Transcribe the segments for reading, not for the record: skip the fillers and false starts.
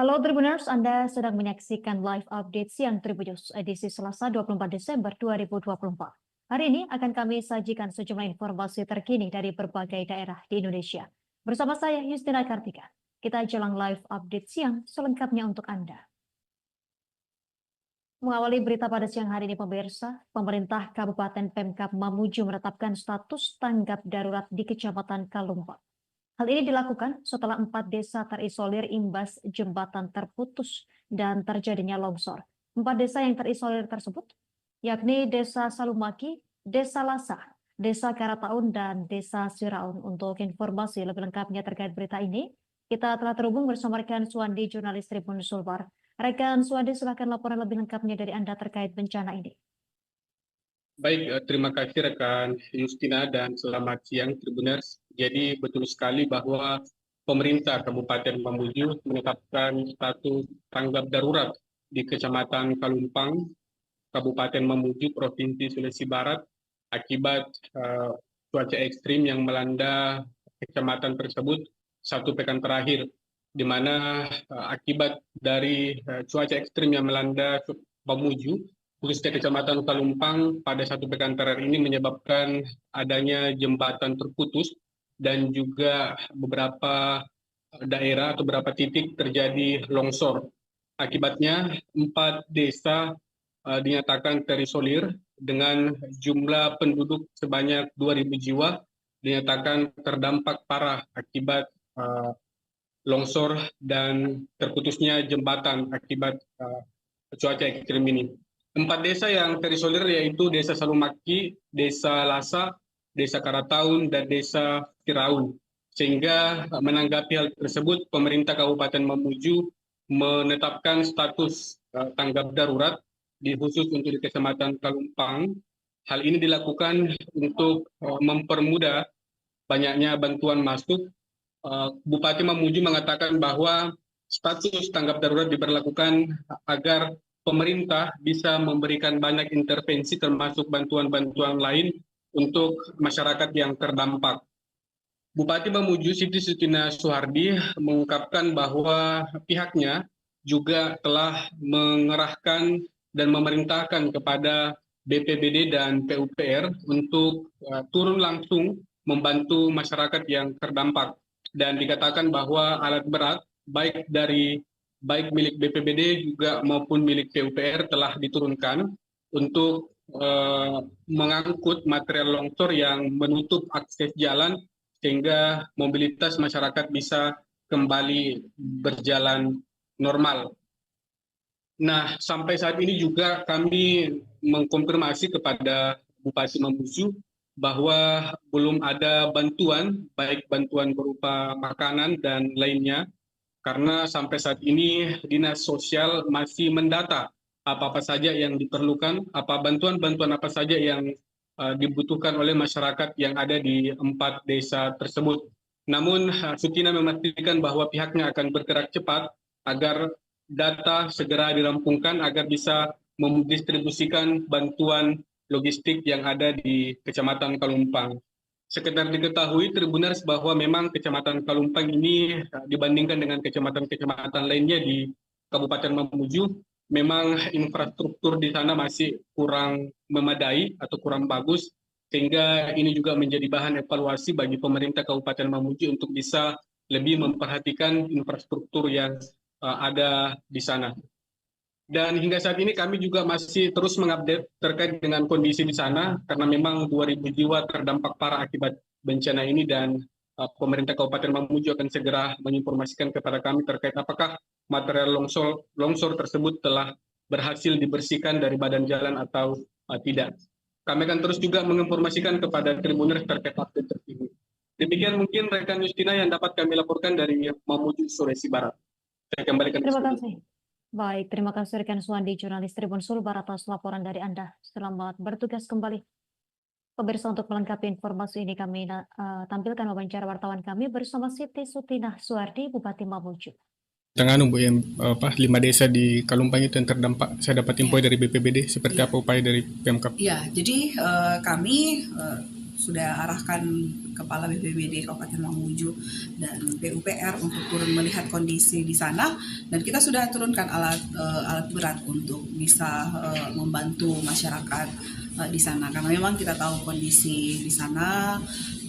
Halo Tribuners, Anda sedang menyaksikan live update siang Tribunnews edisi Selasa 24 Desember 2024. Hari ini akan kami sajikan sejumlah informasi terkini dari berbagai daerah di Indonesia. Bersama saya Yustina Kartika, kita jelang live update siang selengkapnya untuk Anda. Mengawali berita pada siang hari ini pemirsa, pemerintah Kabupaten Pemkab Mamuju menetapkan status tanggap darurat di Kecamatan Kalumpang. Hal ini dilakukan setelah 4 desa terisolir imbas jembatan terputus dan terjadinya longsor. 4 desa yang terisolir tersebut, yakni Desa Salumaki, Desa Lasa, Desa Karataun, dan Desa Siraun. Untuk informasi lebih lengkapnya terkait berita ini, kita telah terhubung bersama rekan Suwandi, jurnalis Tribun Sulbar. Rekan Suwandi, silakan laporan lebih lengkapnya dari Anda terkait bencana ini. Baik, terima kasih rekan Justina dan selamat siang Tribuners. Jadi betul sekali bahwa pemerintah Kabupaten Mamuju menetapkan status tanggap darurat di Kecamatan Kalumpang, Kabupaten Mamuju, Provinsi Sulawesi Barat akibat cuaca ekstrim yang melanda kecamatan tersebut satu pekan terakhir, di mana akibat dari cuaca ekstrim yang melanda Mamuju, khususnya Kecamatan Kalumpang pada satu pekan terakhir ini menyebabkan adanya jembatan terputus dan juga beberapa daerah atau beberapa titik terjadi longsor. Akibatnya 4 desa dinyatakan terisolir dengan jumlah penduduk sebanyak 2.000 jiwa dinyatakan terdampak parah akibat longsor dan terputusnya jembatan akibat cuaca ekstrim ini. 4 desa yang terisolir yaitu Desa Salumaki, Desa Lasa, Desa Karataun, dan Desa Siraun. Sehingga menanggapi hal tersebut, pemerintah Kabupaten Mamuju menetapkan status tanggap darurat khusus untuk di Kecamatan Kalumpang. Hal ini dilakukan untuk mempermudah banyaknya bantuan masuk. Bupati Mamuju mengatakan bahwa status tanggap darurat diberlakukan agar pemerintah bisa memberikan banyak intervensi termasuk bantuan-bantuan lain untuk masyarakat yang terdampak. Bupati Mamuju Siti Sutina Suhardi mengungkapkan bahwa pihaknya juga telah mengerahkan dan memerintahkan kepada BPBD dan PUPR untuk turun langsung membantu masyarakat yang terdampak. Dan dikatakan bahwa alat berat baik milik BPBD juga maupun milik PUPR telah diturunkan untuk mengangkut material longsor yang menutup akses jalan sehingga mobilitas masyarakat bisa kembali berjalan normal. Nah, sampai saat ini juga kami mengkonfirmasi kepada Bupati Mamuju bahwa belum ada bantuan, baik bantuan berupa makanan dan lainnya, karena sampai saat ini Dinas Sosial masih mendata apa-apa saja yang diperlukan, bantuan-bantuan apa saja yang dibutuhkan oleh masyarakat yang ada di 4 desa tersebut. Namun Sutina memastikan bahwa pihaknya akan bergerak cepat agar data segera dirampungkan agar bisa mendistribusikan bantuan logistik yang ada di Kecamatan Kalumpang. Sekedar diketahui Tribuners bahwa memang Kecamatan Kalumpang ini dibandingkan dengan kecamatan-kecamatan lainnya di Kabupaten Mamuju, memang infrastruktur di sana masih kurang memadai atau kurang bagus, sehingga ini juga menjadi bahan evaluasi bagi pemerintah Kabupaten Mamuju untuk bisa lebih memperhatikan infrastruktur yang ada di sana. Dan hingga saat ini kami juga masih terus mengupdate terkait dengan kondisi di sana, karena memang 2.000 jiwa terdampak parah akibat bencana ini, dan pemerintah Kabupaten Mamuju akan segera menginformasikan kepada kami terkait apakah material longsor tersebut telah berhasil dibersihkan dari badan jalan atau tidak. Kami akan terus juga menginformasikan kepada Tribuners terkait update terkini. Demikian mungkin rekan Justina yang dapat kami laporkan dari Mamuju, Sulawesi Barat. Saya kembalikan. Terima kasih. Baik, terima kasih rekan Suwandi, jurnalis Tribun Sulbar atas laporan dari Anda. Selamat bertugas kembali. Pemirsa, untuk melengkapi informasi ini kami tampilkan wawancara wartawan kami bersama Siti Sutina Suhardi, Bupati Mamuju. Tengah Bu, yang 5 desa di Kalumpang itu yang terdampak. Saya dapat info dari BPBD, seperti apa upaya dari Pemkab? Ya, jadi kami sudah arahkan Kepala BPBD Kabupaten Mamuju dan PUPR untuk turun melihat kondisi di sana, dan kita sudah turunkan alat berat untuk bisa membantu masyarakat di sana, karena memang kita tahu kondisi di sana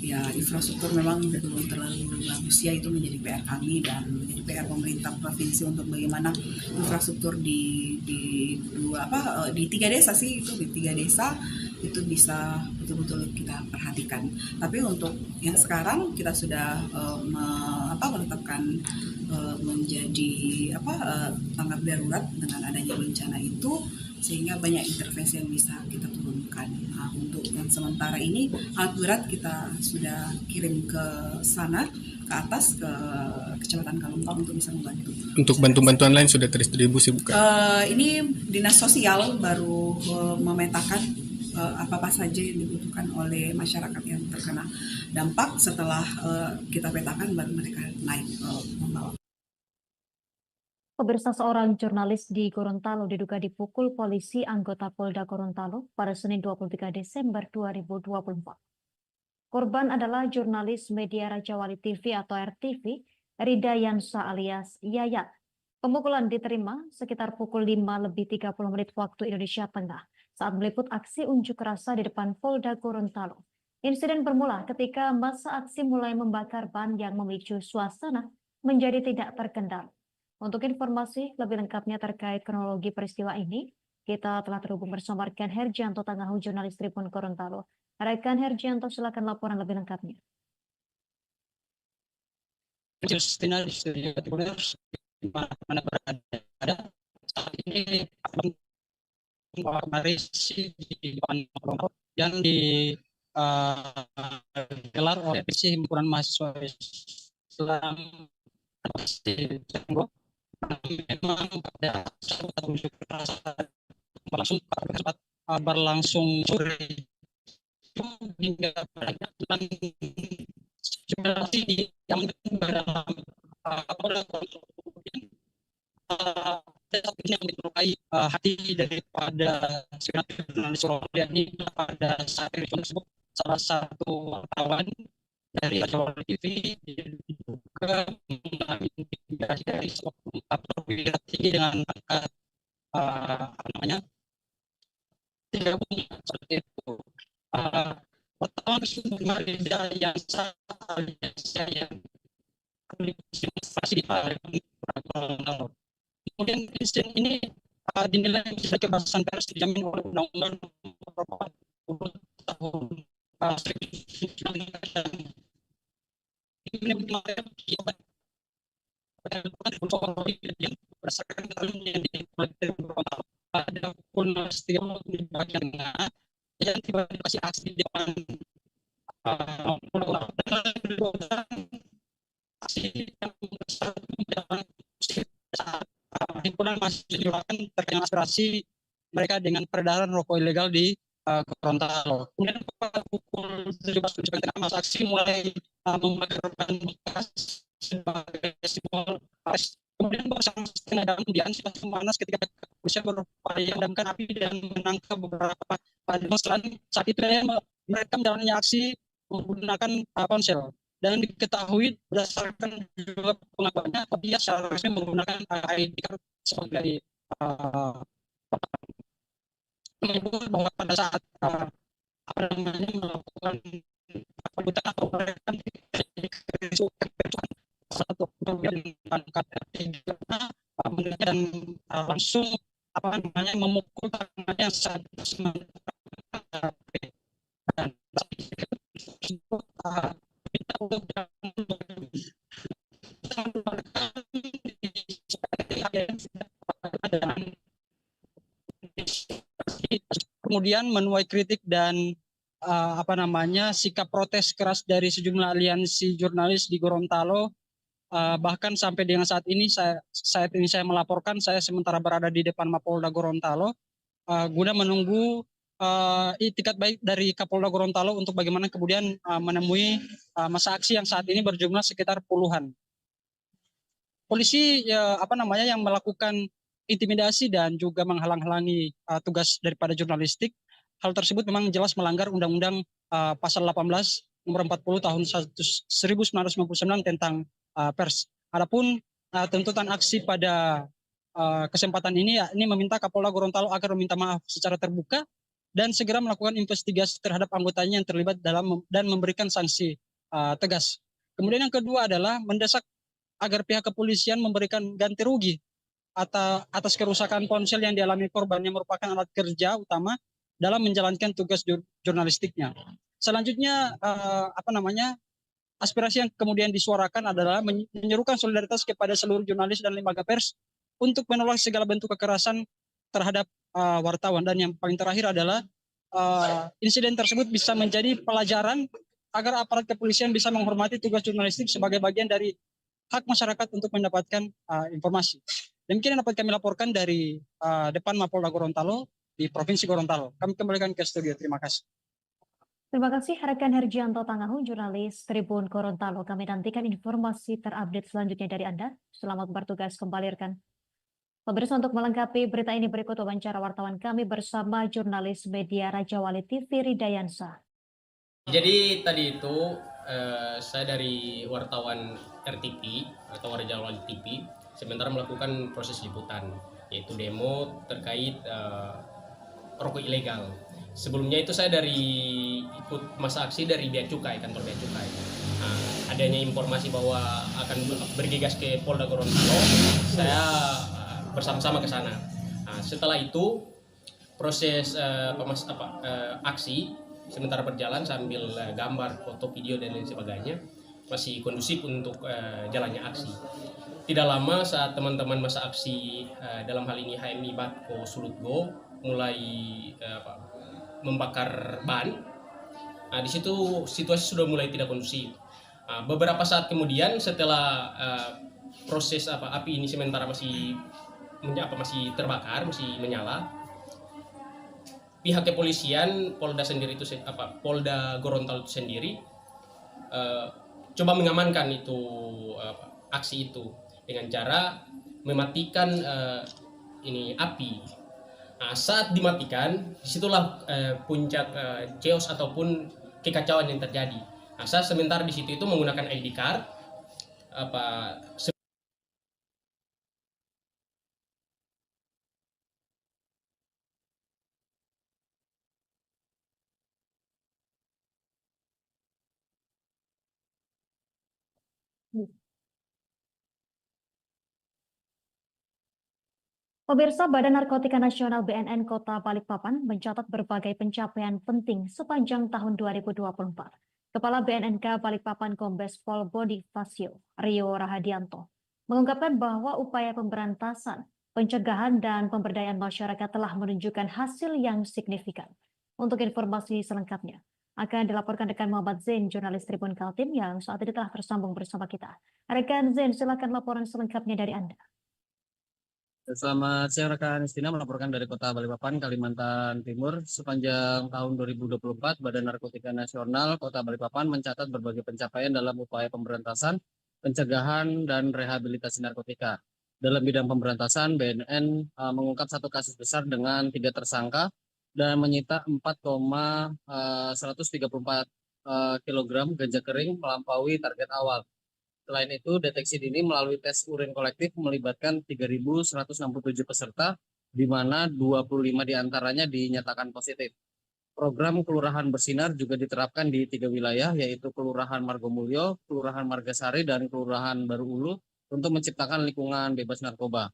ya, infrastruktur memang belum terlalu bagus ya. Itu menjadi PR kami dan menjadi PR pemerintah provinsi untuk bagaimana infrastruktur di 3 desa sih, itu di 3 desa itu bisa betul-betul kita perhatikan. Tapi untuk yang sekarang kita sudah menetapkan menjadi tanggap darurat dengan adanya bencana itu, sehingga banyak intervensi yang bisa kita turunkan. Nah, untuk yang sementara ini alat berat kita sudah kirim ke sana, ke atas, ke Kecamatan Kalumpang untuk bisa membantu. Untuk bantuan lain sudah terdistribusi bukan? Ini Dinas Sosial baru memetakan apa saja yang dibutuhkan oleh masyarakat yang terkena dampak. Setelah kita petakan, baru mereka naik membawa. Pemirsa, seorang jurnalis di Gorontalo diduga dipukul polisi anggota Polda Gorontalo pada Senin 23 Desember 2024. Korban adalah jurnalis media Raja Wali TV atau RTV, Rida Yansa alias Yayat. Pemukulan diterima sekitar pukul 5:30 waktu Indonesia Tengah saat meliput aksi unjuk rasa di depan Polda Gorontalo. Insiden bermula ketika massa aksi mulai membakar ban yang memicu suasana menjadi tidak terkendali. Untuk informasi lebih lengkapnya terkait kronologi peristiwa ini, kita telah terhubung bersama rekan Herjanto Tangahu, jurnalis Tribun Gorontalo. Rekan Herjanto, silakan laporan lebih lengkapnya. Justina di studio Tribuners, mana berada saat ini marisi di depan yang digelar oleh himpunan mahasiswa Islam memang pada satu unjuk rasa berlangsung sore hingga pada yang dalam Kapolda yang melukai hati daripada jurnalis ini pada saat tersebut. Salah satu wartawan dari Raja Wali TV diduga mengintimidasi dari perwira tinggi dengan pangkat seperti itu. Pertama Rida yang yang demonstrasi di Palembang. Kemudian insiden ini dinilai sebagai kebebasan pers dijamin oleh Undang-Undang Nomor 40 Tahun 1999. Ini berdasarkan keterangan yang diperoleh pada pukul 13 di bagian tengah yang tiba-tiba aksi di depan aksi yang saat himpunan masih dilakukan terkait aspirasi mereka dengan peredaran rokok ilegal di Gorontalo. Kemudian pada pukul 17.30 masa aksi mulai membakar ban bekas sebagai simbol aksi. Kemudian bersama setengah jam kemudian situasi memanas ketika kepolisian berupaya memadamkan api dan menangkap beberapa demonstran. Saat itu mereka menjalankan aksi menggunakan ponsel. Dan diketahui berdasarkan juga pengakuannya, dia secara resmi menggunakan ID card sebagai menyebut bahwa pada saat melakukan pembuatan atau satu dan langsung memukul tangannya saat kemudian menuai kritik dan sikap protes keras dari sejumlah aliansi jurnalis di Gorontalo. Bahkan sampai dengan saat ini saya melaporkan, saya sementara berada di depan Mapolda Gorontalo guna menunggu itikat baik dari Kapolda Gorontalo untuk bagaimana kemudian menemui massa aksi yang saat ini berjumlah sekitar puluhan. Polisi yang melakukan intimidasi dan juga menghalang-halangi tugas daripada jurnalistik hal tersebut memang jelas melanggar Undang-Undang Pasal 18 Nomor 40 Tahun 1999 tentang pers. Adapun tuntutan aksi pada kesempatan ini, ini meminta Kapolda Gorontalo agar meminta maaf secara terbuka dan segera melakukan investigasi terhadap anggotanya yang terlibat dalam dan memberikan sanksi tegas. Kemudian yang kedua adalah mendesak agar pihak kepolisian memberikan ganti rugi atas kerusakan ponsel yang dialami korban yang merupakan alat kerja utama dalam menjalankan tugas jurnalistiknya. Selanjutnya aspirasi yang kemudian disuarakan adalah menyerukan solidaritas kepada seluruh jurnalis dan lembaga pers untuk menolak segala bentuk kekerasan terhadap wartawan, dan yang paling terakhir adalah insiden tersebut bisa menjadi pelajaran agar aparat kepolisian bisa menghormati tugas jurnalistik sebagai bagian dari hak masyarakat untuk mendapatkan informasi. Demikian yang dapat kami laporkan dari depan Mapolda Gorontalo di Provinsi Gorontalo. Kami kembalikan ke studio. Terima kasih. Terima kasih rekan Hergianto Tangahu, jurnalis Tribun Gorontalo. Kami nantikan informasi terupdate selanjutnya dari Anda. Selamat bertugas kembali rekan. Pemirsa, untuk melengkapi berita ini berikut wawancara wartawan kami bersama jurnalis media Raja Wali TV Ridayansa. Jadi tadi itu saya dari wartawan RTP atau Raja Wali TV sementara melakukan proses liputan, yaitu demo terkait rokok ilegal. Sebelumnya itu saya ikut masa aksi dari Bea Cukai, kantor Bea Cukai. Adanya informasi bahwa akan bergegas ke Polda Gorontalo, saya bersama-sama ke sana. Setelah itu proses aksi sementara berjalan sambil gambar, foto, video dan lain sebagainya masih kondusif untuk jalannya aksi. Tidak lama saat teman-teman masa aksi dalam hal ini HMI Batko Sulutgo mulai membakar ban, di situ situasi sudah mulai tidak kondusif. Beberapa saat kemudian setelah proses api ini sementara masih terbakar, masih menyala, pihak kepolisian Polda Gorontalo itu sendiri coba mengamankan itu aksi itu dengan cara mematikan api. Saat dimatikan, disitulah puncak chaos ataupun kekacauan yang terjadi. Saya sementara di situ itu menggunakan ID card Pemirsa, Badan Narkotika Nasional BNN Kota Balikpapan mencatat berbagai pencapaian penting sepanjang tahun 2024. Kepala BNNK Balikpapan Kombes Pol Bonifacio Rio Rahadianto mengungkapkan bahwa upaya pemberantasan, pencegahan, dan pemberdayaan masyarakat telah menunjukkan hasil yang signifikan. Untuk informasi selengkapnya akan dilaporkan rekan Muhammad Zain, jurnalis Tribun Kaltim yang saat ini telah tersambung bersama kita. Rekan Zain, silakan laporan selengkapnya dari Anda. Selamat siang rekan Istina, melaporkan dari Kota Balikpapan, Kalimantan Timur. Sepanjang tahun 2024, Badan Narkotika Nasional Kota Balikpapan mencatat berbagai pencapaian dalam upaya pemberantasan, pencegahan, dan rehabilitasi narkotika. Dalam bidang pemberantasan, BNN mengungkap satu kasus besar dengan 3 tersangka dan menyita 4,134 kg ganja kering melampaui target awal. Selain itu, deteksi dini melalui tes urin kolektif melibatkan 3.167 peserta, di mana 25 diantaranya dinyatakan positif. Program Kelurahan Bersinar juga diterapkan di 3 wilayah, yaitu Kelurahan Margomulyo, Kelurahan Margasari, dan Kelurahan Baru Ulu untuk menciptakan lingkungan bebas narkoba.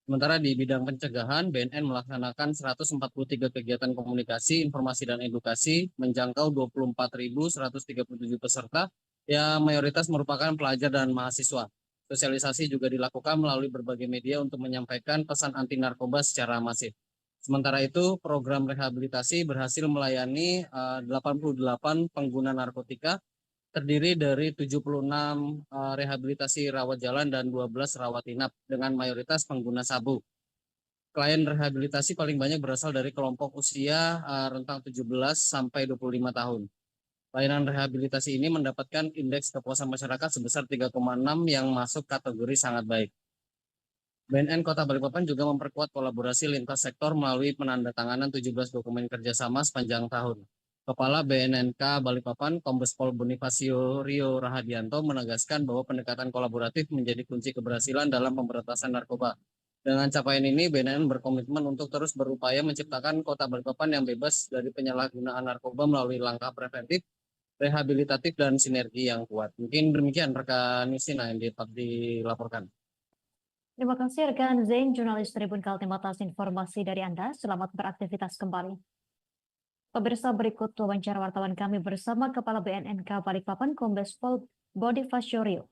Sementara di bidang pencegahan, BNN melaksanakan 143 kegiatan komunikasi, informasi, dan edukasi, menjangkau 24.137 peserta, yang mayoritas merupakan pelajar dan mahasiswa. Sosialisasi juga dilakukan melalui berbagai media untuk menyampaikan pesan anti narkoba secara masif. Sementara itu, program rehabilitasi berhasil melayani 88 pengguna narkotika, terdiri dari 76 rehabilitasi rawat jalan dan 12 rawat inap dengan mayoritas pengguna sabu. Klien rehabilitasi paling banyak berasal dari kelompok usia rentang 17 sampai 25 tahun. Layanan rehabilitasi ini mendapatkan indeks kepuasan masyarakat sebesar 3,6 yang masuk kategori sangat baik. BNN Kota Balikpapan juga memperkuat kolaborasi lintas sektor melalui penandatanganan 17 dokumen kerjasama sepanjang tahun. Kepala BNNK Balikpapan, Kombes Pol Bonifacio Rio Rahadianto menegaskan bahwa pendekatan kolaboratif menjadi kunci keberhasilan dalam pemberantasan narkoba. Dengan capaian ini, BNN berkomitmen untuk terus berupaya menciptakan Kota Balikpapan yang bebas dari penyalahgunaan narkoba melalui langkah preventif, rehabilitatif, dan sinergi yang kuat. Mungkin demikian rekan Yustina yang dilaporkan. Terima kasih rekan Zain, jurnalis Tribun Kaltim atas informasi dari Anda. Selamat beraktivitas kembali. Pemirsa, berikut wawancara wartawan kami bersama Kepala BNNK Balikpapan, Kombes Pol Bonifacio Rio.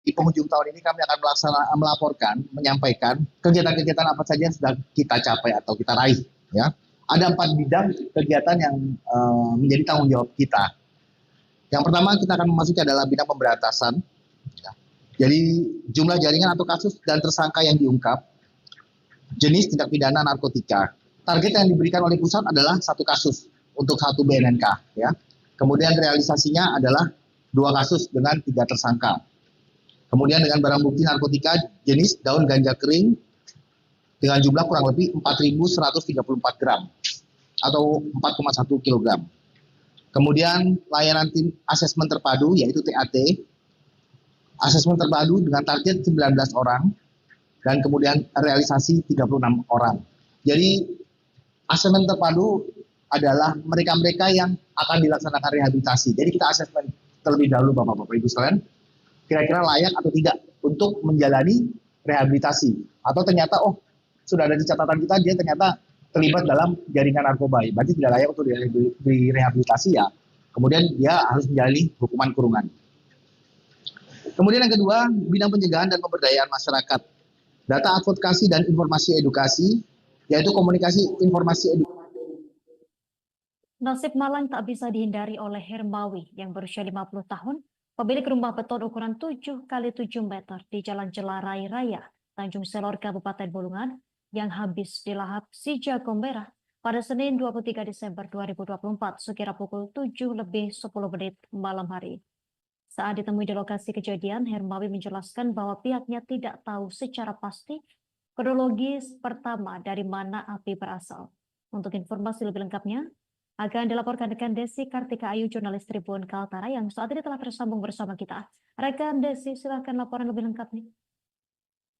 Di penghujung tahun ini kami akan melaporkan, menyampaikan kegiatan-kegiatan apa saja yang sudah kita capai atau kita raih. Ya, ada 4 bidang kegiatan yang menjadi tanggung jawab kita. Yang pertama kita akan memasuki adalah bidang pemberantasan. Ya. Jadi jumlah jaringan atau kasus dan tersangka yang diungkap, jenis tindak pidana narkotika. Target yang diberikan oleh pusat adalah 1 kasus untuk 1 BNNK. Ya. Kemudian realisasinya adalah 2 kasus dengan 3 tersangka. Kemudian dengan barang bukti narkotika jenis daun ganja kering dengan jumlah kurang lebih 4.134 gram atau 4,1 kg. Kemudian layanan tim asesmen terpadu yaitu TAT, asesmen terpadu dengan target 19 orang dan kemudian realisasi 36 orang. Jadi asesmen terpadu adalah mereka-mereka yang akan dilaksanakan rehabilitasi. Jadi kita asesmen terlebih dahulu Bapak-Bapak Ibu sekalian, kira-kira layak atau tidak untuk menjalani rehabilitasi. Atau ternyata, sudah ada di catatan kita, dia ternyata terlibat dalam jaringan narkoba. Berarti tidak layak untuk direhabilitasi ya. Kemudian dia harus menjalani hukuman kurungan. Kemudian yang kedua, bidang pencegahan dan pemberdayaan masyarakat. Data advokasi dan informasi edukasi, yaitu komunikasi informasi edukasi. Nasib malang tak bisa dihindari oleh Hermawi yang berusia 50 tahun, pemilik rumah beton ukuran 7 x 7 meter di Jalan Jelarai Raya, Tanjung Selor, Kabupaten Bulungan, yang habis dilahap si jago merah pada Senin 23 Desember 2024, sekira pukul 7:10 malam hari. Saat ditemui di lokasi kejadian, Hermawi menjelaskan bahwa pihaknya tidak tahu secara pasti kronologis pertama dari mana api berasal. Untuk informasi lebih lengkapnya, akan dilaporkan rekan Desi Kartika Ayu, jurnalis Tribun Kaltara yang saat ini telah tersambung bersama kita. Rekan Desi, silakan laporan lebih lengkapnya.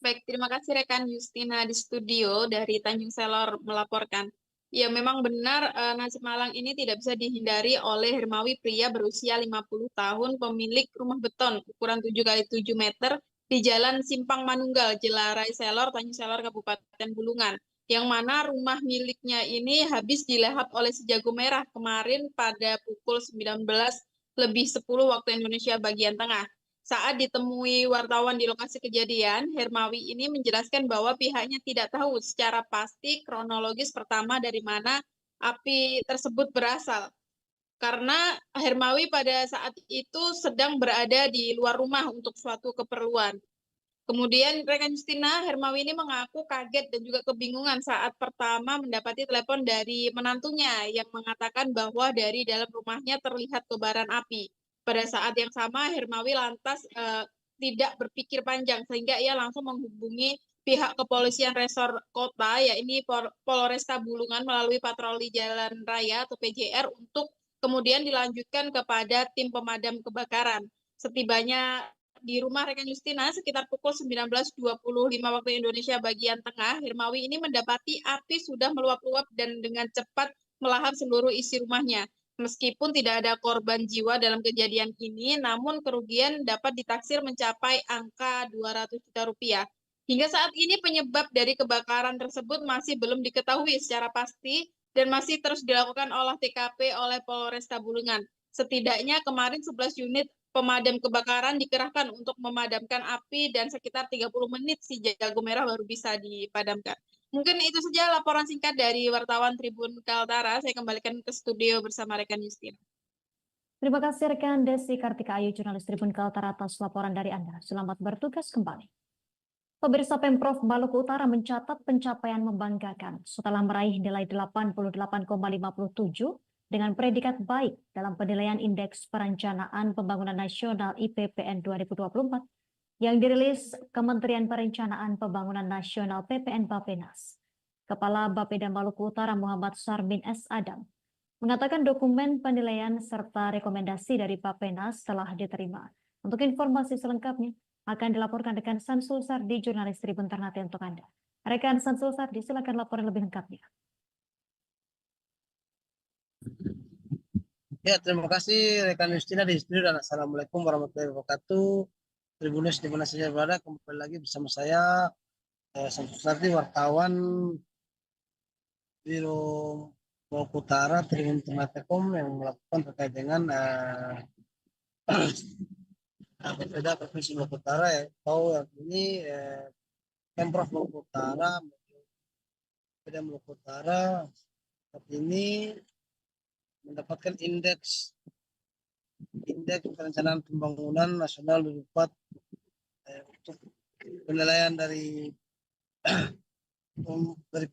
Baik, terima kasih rekan Yustina di studio dari Tanjung Selor melaporkan. Ya, memang benar nasib malang ini tidak bisa dihindari oleh Hermawi, pria berusia 50 tahun, pemilik rumah beton ukuran 7 x 7 meter di Jalan Simpang Manunggal, Jelarai Selor, Tanjung Selor, Kabupaten Bulungan. Yang mana rumah miliknya ini habis dilahap oleh si jago merah kemarin pada pukul 19:10 waktu Indonesia bagian tengah. Saat ditemui wartawan di lokasi kejadian, Hermawi ini menjelaskan bahwa pihaknya tidak tahu secara pasti kronologis pertama dari mana api tersebut berasal. Karena Hermawi pada saat itu sedang berada di luar rumah untuk suatu keperluan. Kemudian rekan Justina, Hermawi ini mengaku kaget dan juga kebingungan saat pertama mendapati telepon dari menantunya yang mengatakan bahwa dari dalam rumahnya terlihat kobaran api. Pada saat yang sama, Hermawi lantas tidak berpikir panjang sehingga ia langsung menghubungi pihak kepolisian resor kota, yakni Polresta Bulungan melalui patroli jalan raya atau PJR untuk kemudian dilanjutkan kepada tim pemadam kebakaran. Setibanya di rumah rekan Justina sekitar pukul 19:25 waktu Indonesia bagian tengah, Hermawi ini mendapati api sudah meluap-luap dan dengan cepat melahap seluruh isi rumahnya. Meskipun tidak ada korban jiwa dalam kejadian ini, namun kerugian dapat ditaksir mencapai angka 200 juta rupiah. Hingga saat ini penyebab dari kebakaran tersebut masih belum diketahui secara pasti dan masih terus dilakukan olah TKP oleh Polresta Bulungan. Setidaknya kemarin 11 unit pemadam kebakaran dikerahkan untuk memadamkan api dan sekitar 30 menit si jago merah baru bisa dipadamkan. Mungkin itu saja laporan singkat dari wartawan Tribun Kaltara. Saya kembalikan ke studio bersama rekan Justina. Terima kasih rekan Desi Kartika Ayu, jurnalis Tribun Kaltara atas laporan dari Anda. Selamat bertugas kembali. Pemirsa, Pemprov Maluku Utara mencatat pencapaian membanggakan setelah meraih nilai 88,57 dengan predikat baik dalam penilaian Indeks Perencanaan Pembangunan Nasional IPPN 2024 yang dirilis Kementerian Perencanaan Pembangunan Nasional PPN Bappenas. Kepala Bapeda Maluku Utara Muhammad Sarmin S. Adam mengatakan dokumen penilaian serta rekomendasi dari Bappenas telah diterima. Untuk informasi selengkapnya akan dilaporkan rekan Samsul Sardi, jurnalis Tribun Ternate untuk Anda. Rekan Samsul Sardi, silakan laporan lebih lengkapnya. Ya, terima kasih rekan Justina di studio dan assalamualaikum warahmatullahi wabarakatuh. Tribuners di mana saja berada, kembali lagi bersama saya Samsul Sardi, wartawan Biro Maluku Utara Tribun Ternate.com yang melakukan terkait dengan Bapeda Provinsi Maluku Utara ya. Tahu yang ini Pemprov Maluku Utara, Bapeda Maluku Utara saat ini mendapatkan indeks perencanaan pembangunan nasional 2024 untuk penilaian dari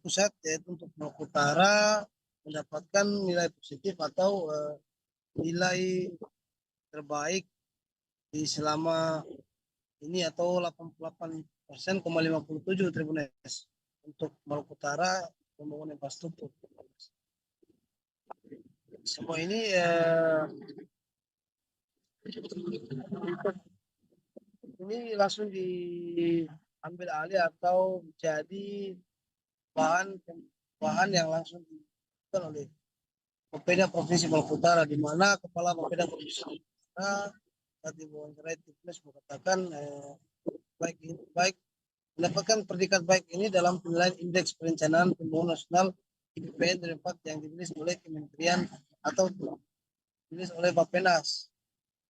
pusat, yaitu untuk Maluku Utara mendapatkan nilai positif atau nilai terbaik di selama ini atau 88,57 Tribuners untuk Maluku Utara pembangunan infrastruktur. Semua ini langsung diambil alih atau menjadi bahan yang langsung dilakukan oleh Bapeda Provinsi Maluku Utara, di mana Kepala Bapeda Provinsi Maluku Utara tadi mewawancarai Tipnes mengatakan baik mendapatkan predikat baik ini dalam penilaian Indeks Perencanaan Pembangunan Nasional IPPN 2024 yang dirilis oleh Kementerian atau dirilis oleh Bappenas.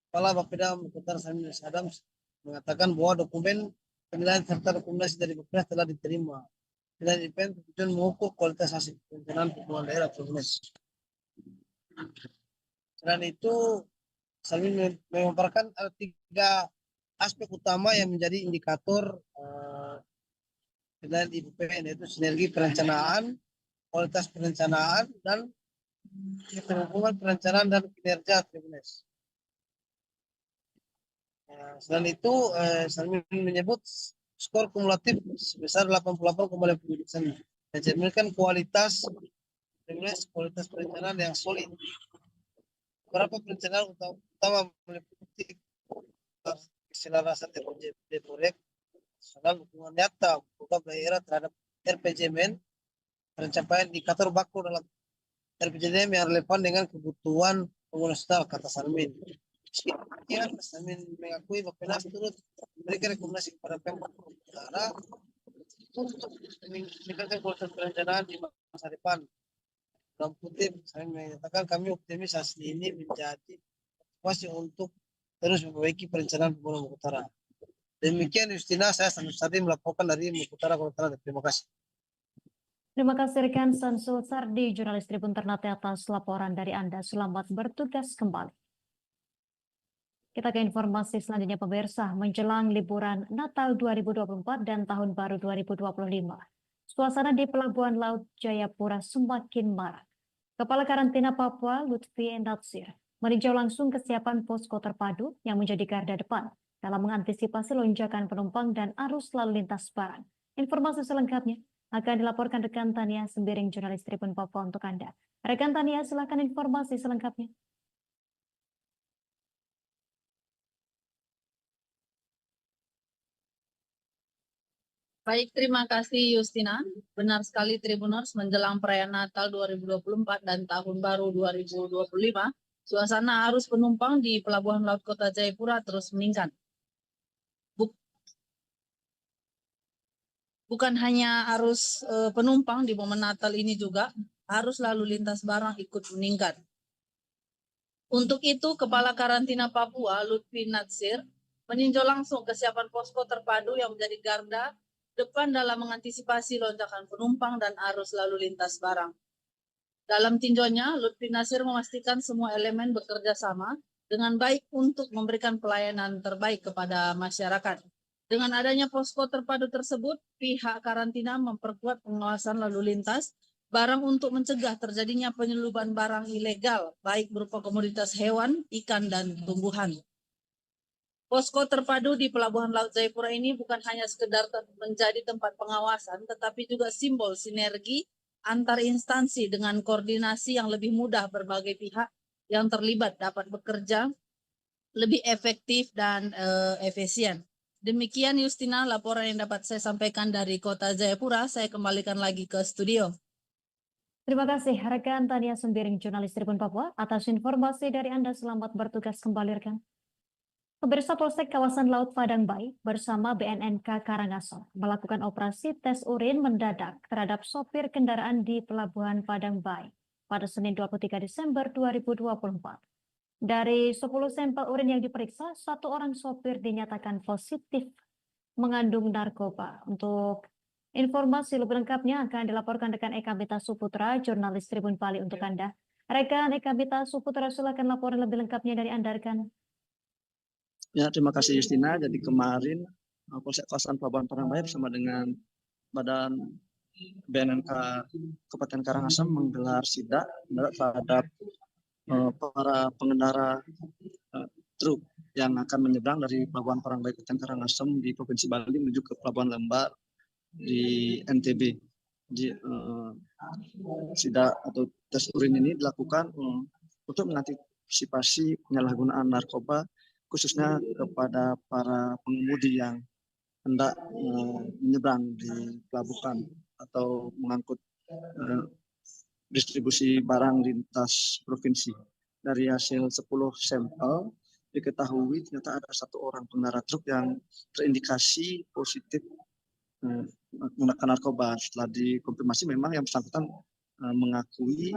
Kepala Bapeda Maluku Utara Sarmin S. Adams mengatakan bahwa dokumen penilaian serta rekomendasi dari Bappenas telah diterima. Penilaian IPPN bertujuan mengukur kualitas hasil perencanaan pembangunan daerah Provinsi. Selain itu, Sarmin memaparkan ada 3 aspek utama yang menjadi indikator penilaian IPPN, yaitu sinergi perencanaan, kualitas perencanaan, dan keterhubungan perencanaan dan kinerja Tribuners. Selain itu, Sarmin menyebut skor kumulatif sebesar 88,50%, mencerminkan kualitas perencanaan yang solid. Beberapa perencanaan utama meliputi keselarasan RPJMD proyek nasional, dukungan nyata program daerah terhadap RPJMN, pencapaian indikator baku dalam RPJMN yang relevan dengan kebutuhan pembangunan nasional, kata Sarmin. Sarmin mengakui Bappenas turut memberikan rekomendasi kepada Pemprov Maluku Utara untuk meningkatkan kualitas perencanaan di masa depan. Dalam kutip, Sarmin menyatakan kami optimis hasil ini menjadi motivasi untuk terus memperbaiki perencanaan pembangunan Maluku Utara. Demikian Justina, saya Samsul Sardi melaporkan dari Maluku Utara, Maluku Utara. Terima kasih. Terima kasih rekan Samsul Sardi, jurnalis Tribun Ternate atas laporan dari Anda. Selamat bertugas kembali. Kita ke informasi selanjutnya, pemirsa. Menjelang liburan Natal 2024 dan Tahun Baru 2025, suasana di Pelabuhan Laut Jayapura semakin marak. Kepala Karantina Papua Lutfi Natsir meninjau langsung kesiapan posko terpadu yang menjadi garda depan dalam mengantisipasi lonjakan penumpang dan arus lalu lintas barang. Informasi selengkapnya akan dilaporkan rekan Tania Sembiring, jurnalis Tribun Papua untuk Anda. Rekan Tania, silakan informasi selengkapnya. Baik, terima kasih Justina. Benar sekali Tribuners, menjelang perayaan Natal 2024 dan Tahun Baru 2025, suasana arus penumpang di Pelabuhan Laut Kota Jayapura terus meningkat. Bukan hanya arus penumpang di momen Natal ini, juga arus lalu lintas barang ikut meningkat. Untuk itu, Kepala Karantina Papua Lutfi Natsir meninjau langsung kesiapan posko terpadu yang menjadi garda depan dalam mengantisipasi lonjakan penumpang dan arus lalu lintas barang. Dalam tinjaunya, Lutfi Natsir memastikan semua elemen bekerja sama dengan baik untuk memberikan pelayanan terbaik kepada masyarakat. Dengan adanya posko terpadu tersebut, pihak karantina memperkuat pengawasan lalu lintas barang untuk mencegah terjadinya penyelundupan barang ilegal, baik berupa komoditas hewan, ikan, dan tumbuhan. Posko terpadu di Pelabuhan Laut Jayapura ini bukan hanya sekedar menjadi tempat pengawasan, tetapi juga simbol sinergi antar instansi dengan koordinasi yang lebih mudah berbagai pihak yang terlibat dapat bekerja lebih efektif dan efisien. Demikian Justina, laporan yang dapat saya sampaikan dari Kota Jayapura. Saya kembalikan lagi ke studio. Terima kasih rekan Tania Sembiring, jurnalis Tribun Papua, atas informasi dari Anda. Selamat bertugas kembali rekan. Pemirsa, Polsek Kawasan Laut Padangbai bersama BNNK Karangasem melakukan operasi tes urin mendadak terhadap sopir kendaraan di Pelabuhan Padangbai pada Senin 23 Desember 2024. Dari 10 sampel urin yang diperiksa, 1 orang sopir dinyatakan positif mengandung narkoba. Untuk informasi lebih lengkapnya akan dilaporkan rekan Eka Bita Suputra, jurnalis Tribun Bali untuk Anda. Rekan Eka Bita Suputra, silakan laporan lebih lengkapnya dari Anda, rekan. Ya, terima kasih Justina. Jadi kemarin Polsek Kawasan Pelabuhan Padangbai bersama dengan Badan BNNK Kabupaten Karangasem menggelar sidak terhadap para pengendara truk yang akan menyeberang dari Pelabuhan Padangbai Kabupaten Karangasem di Provinsi Bali menuju ke Pelabuhan Lembar di NTB. Jadi sidak atau tes urin ini dilakukan untuk mengantisipasi penyalahgunaan narkoba, khususnya kepada para pengemudi yang hendak menyeberang di pelabuhan atau mengangkut distribusi barang lintas provinsi. Dari hasil 10 sampel diketahui ternyata ada 1 orang pengendara truk yang terindikasi positif menggunakan narkoba. Setelah dikonfirmasi memang yang bersangkutan mengakui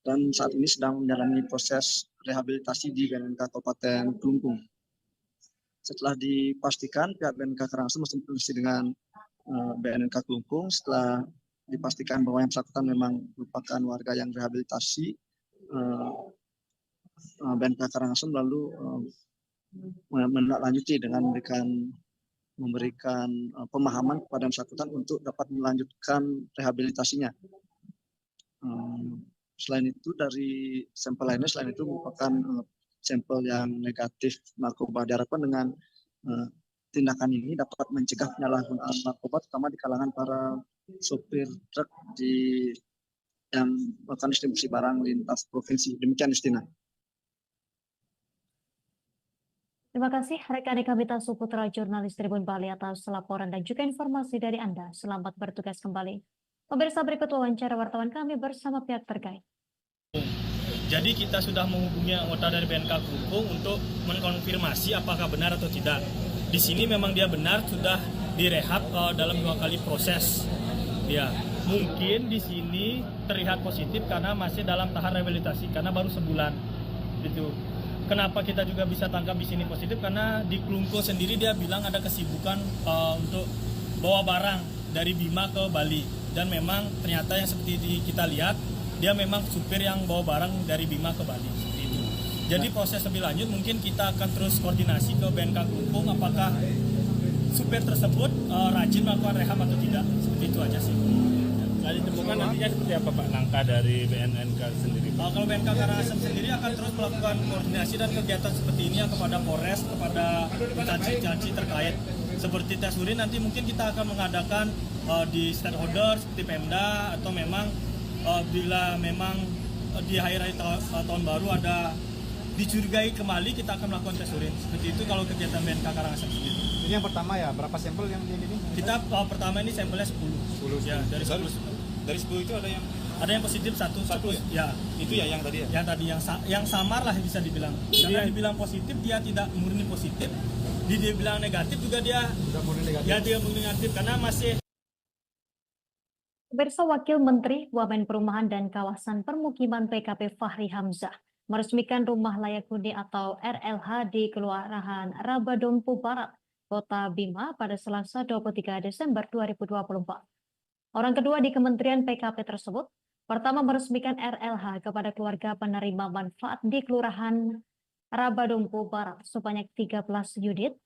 dan saat ini sedang menjalani proses rehabilitasi di BNNK Kabupaten Kelungkung. Setelah dipastikan pihak BNNK Karangasem berkoordinasi dengan BNNK Kelungkung, setelah dipastikan bahwa yang bersangkutan memang merupakan warga yang rehabilitasi, BNNK Karangasem lalu menindaklanjuti dengan memberikan pemahaman kepada yang bersangkutan untuk dapat melanjutkan rehabilitasinya. Selain itu dari sampel lainnya, selain itu merupakan sampel yang negatif narkoba. Diharapkan dengan tindakan ini dapat mencegah penyalahgunaan narkoba, terutama di kalangan para sopir truk yang melakukan distribusi barang lintas provinsi. Demikian Justina. Terima kasih rekan Eka Bita Suputra, jurnalis Tribun Bali, atas laporan dan juga informasi dari Anda. Selamat bertugas kembali. Pemirsa, berikut wawancara wartawan kami bersama pihak terkait. Jadi kita sudah menghubungi anggota dari BNNK Kelungkung untuk mengkonfirmasi apakah benar atau tidak. Di sini memang dia benar, sudah direhab dalam 2 kali proses. Ya, mungkin di sini terlihat positif karena masih dalam tahap rehabilitasi karena baru sebulan. Gitu. Kenapa kita juga bisa tangkap di sini positif? Karena di Kelungkung sendiri dia bilang ada kesibukan untuk bawa barang dari Bima ke Bali, dan memang ternyata yang seperti kita lihat dia memang supir yang bawa barang dari Bima ke Bali. Seperti itu. Jadi proses lebih lanjut mungkin kita akan terus koordinasi ke BNNK Kelungkung apakah supir tersebut rajin melakukan rehab atau tidak. Seperti itu aja sih. Jadi ditemukan nantinya seperti apa Pak langkah dari BNNK sendiri? Kalau BNNK Karangasem sendiri akan terus melakukan koordinasi dan kegiatan seperti ini kepada Polres, kepada instansi terkait. Seperti tes urin nanti mungkin kita akan mengadakan di stakeholder seperti Pemda, atau memang bila memang di akhir tahun baru ada dicurigai kembali, kita akan melakukan tes urin. Seperti itu kalau kegiatan BNNK Karangasem sendiri. Ini yang pertama ya, berapa sampel yang ini? Kita pertama ini sampelnya 10. Ya, dari 10. Dari 10 itu ada yang positif satu ya. Itu ya yang tadi ya? Yang tadi yang samar lah bisa dibilang. Karena dibilang positif dia tidak murni positif. Dia bilang negatif juga dia tidak murni negatif. Ya, dia murni negatif karena masih. Pemirsa, Wakil Menteri Wamen Perumahan dan Kawasan Permukiman PKP Fahri Hamzah meresmikan rumah layak huni atau RLH di Kelurahan Rabadompu Barat, Kota Bima pada Selasa 23 Desember 2024. Orang kedua di Kementerian PKP tersebut pertama meresmikan RLH kepada keluarga penerima manfaat di Kelurahan Rabadompu Barat sebanyak 13 unit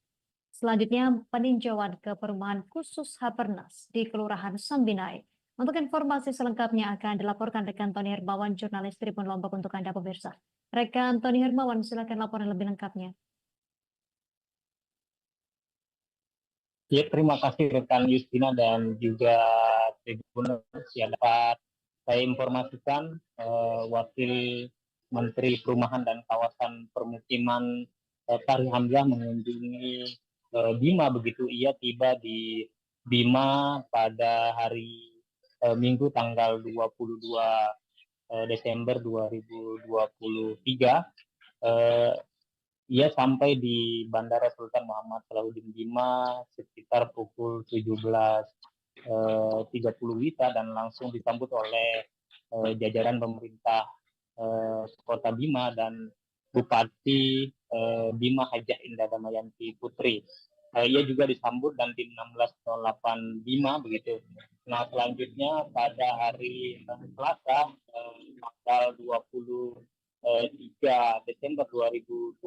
Selanjutnya, peninjauan ke perumahan khusus Hapernas di Kelurahan Sambinai. Untuk informasi selengkapnya akan dilaporkan rekan Tony Hermawan, jurnalis Tribun Lombok untuk Anda pemirsa. Rekan Tony Hermawan, silakan laporan lebih lengkapnya. Ya, terima kasih rekan Justina dan juga Tribuners yang dapat saya informasikan. Wakil Menteri Perumahan dan Kawasan Permukiman Fahri Hamzah mengunjungi Bima, begitu ia tiba di Bima pada hari Minggu tanggal 22 Desember 2023. Ia sampai di Bandara Sultan Muhammad Salahuddin Bima sekitar pukul 17.30 WITA dan langsung disambut oleh jajaran pemerintah Kota Bima dan Bupati Bima Hajah Indah Damayanti Putri. Ia juga disambut dan tim 1608 Bima begitu. Nah, selanjutnya pada hari Selasa tanggal 3 Desember 2024,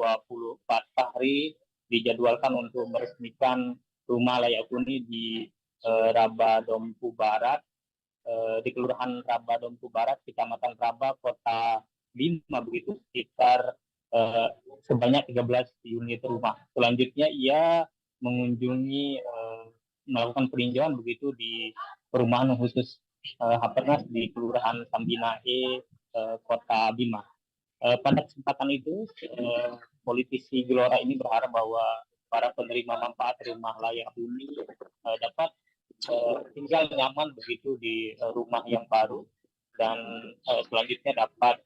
Fahri dijadwalkan untuk meresmikan rumah layak huni di Rabadompu Barat, di Kelurahan Rabadompu Barat, Kecamatan Raba, Kota Bima begitu, sekitar sebanyak 13 unit rumah. Selanjutnya ia mengunjungi melakukan peninjauan begitu di perumahan khusus Hapernas di Kelurahan Sambinai, Kota Bima. Pada kesempatan itu, politisi Gelora ini berharap bahwa para penerima manfaat rumah layak huni dapat tinggal nyaman begitu di rumah yang baru dan selanjutnya dapat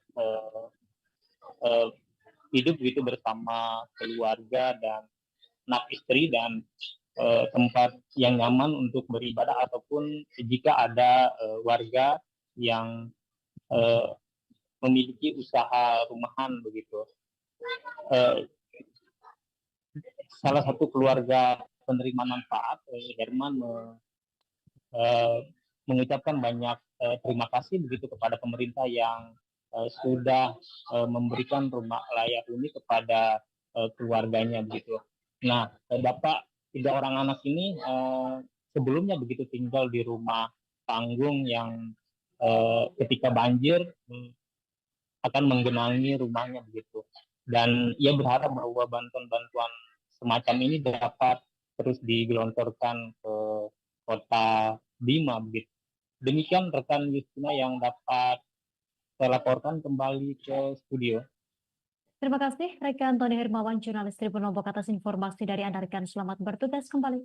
hidup begitu bersama keluarga dan anak istri dan tempat yang nyaman untuk beribadah ataupun jika ada warga yang memiliki usaha rumahan begitu. Salah satu keluarga penerima manfaat, Herman, mengucapkan banyak terima kasih begitu kepada pemerintah yang sudah memberikan rumah layak huni kepada keluarganya begitu. Nah, Bapak 3 orang anak ini sebelumnya begitu tinggal di rumah panggung yang ketika banjir akan menggenangi rumahnya begitu. Dan ia berharap bahwa bantuan-bantuan semacam ini dapat terus digelontorkan ke Kota Bima begitu. Demikian rekan Justina yang dapat saya laporkan kembali ke studio. Terima kasih rekan Tony Hermawan, jurnalis Tribun Lombok atas informasi dari Anda rekan. Selamat bertugas kembali.